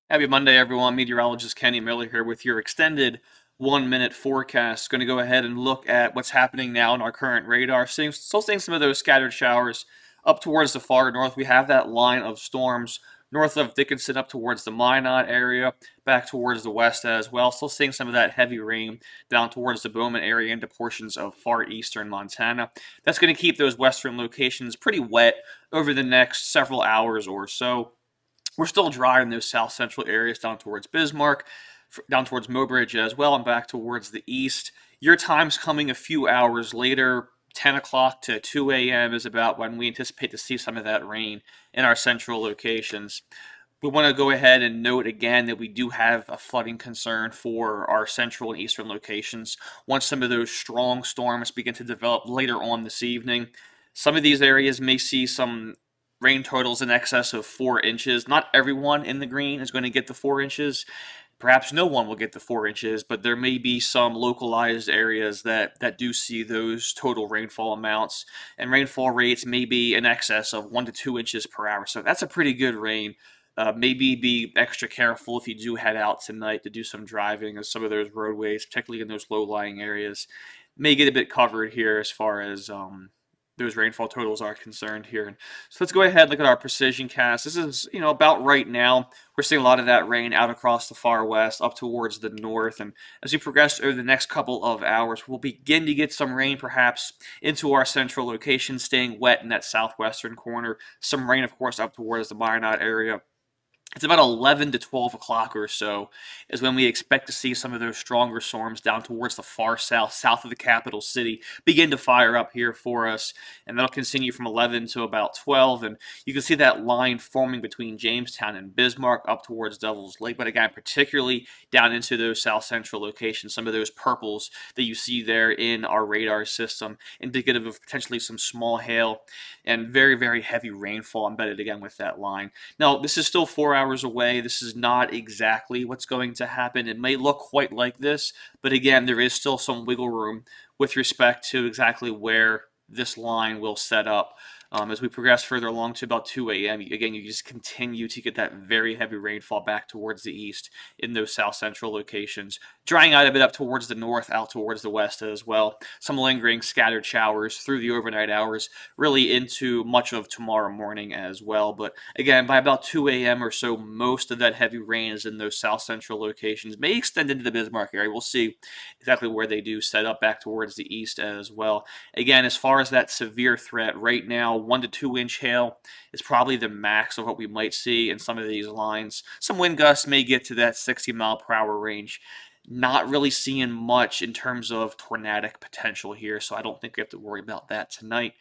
Happy Monday, everyone. Meteorologist Kenny Miller here with your extended 1 minute forecast. Going to go ahead and look at what's happening now in our current radar. Still seeing some of those scattered showers up towards the far north. We have that line of storms north of Dickinson up towards the Minot area, back towards the west as well. Still seeing some of that heavy rain down towards the Bowman area into portions of far eastern Montana. That's going to keep those western locations pretty wet over the next several hours or so. We're still dry in those south central areas down towards Bismarck, down towards Mobridge as well, and back towards the east. Your time's coming a few hours later. 10 o'clock to 2 a.m. is about when we anticipate to see some of that rain in our central locations. We want to go ahead and note again that we do have a flooding concern for our central and eastern locations once some of those strong storms begin to develop later on this evening. Some of these areas may see some rain totals in excess of 4 inches. Not everyone in the green is going to get the 4 inches. Perhaps no one will get the 4 inches, but there may be some localized areas that do see those total rainfall amounts, and rainfall rates may be in excess of 1 to 2 inches per hour. So that's a pretty good rain. Maybe be extra careful if you do head out tonight to do some driving, as some of those roadways, particularly in those low-lying areas, may get a bit covered here as far as those rainfall totals are concerned here. So let's go ahead and look at our precision cast. This is, about right now. We're seeing a lot of that rain out across the far west, up towards the north. And as we progress over the next couple of hours, we'll begin to get some rain perhaps into our central location, staying wet in that southwestern corner. Some rain, of course, up towards the Minot area. It's about 11 to 12 o'clock or so is when we expect to see some of those stronger storms down towards the far south, south of the capital city, begin to fire up here for us. And that'll continue from 11 to about 12. And you can see that line forming between Jamestown and Bismarck up towards Devil's Lake. But again, particularly down into those south central locations, some of those purples that you see there in our radar system, indicative of potentially some small hail and very, very heavy rainfall embedded again with that line. Now, this is still 4 hours away. This is not exactly what's going to happen. It may look quite like this, but again, there is still some wiggle room with respect to exactly where this line will set up. As we progress further along to about 2 a.m., again, you just continue to get that very heavy rainfall back towards the east in those south central locations, drying out a bit up towards the north, out towards the west as well. Some lingering scattered showers through the overnight hours, really into much of tomorrow morning as well. But again, by about 2 a.m. or so, most of that heavy rain is in those south central locations. May extend into the Bismarck area. We'll see exactly where they do set up back towards the east as well. Again, as far as that severe threat, right now, 1 to 2 inch hail is probably the max of what we might see in some of these lines. Some wind gusts may get to that 60 mile per hour range. Not really seeing much in terms of tornadic potential here, so I don't think we have to worry about that tonight.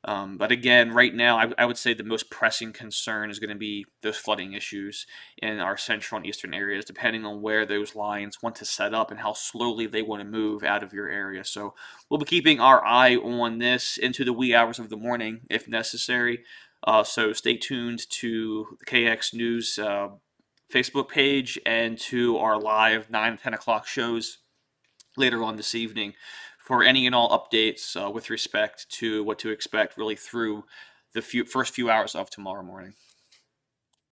But again, right now, I would say the most pressing concern is going to be those flooding issues in our central and eastern areas, depending on where those lines want to set up and how slowly they want to move out of your area. So we'll be keeping our eye on this into the wee hours of the morning if necessary. So stay tuned to the KX News Facebook page and to our live 9 and 10 o'clock shows later on this evening for any and all updates with respect to what to expect really through the first few hours of tomorrow morning.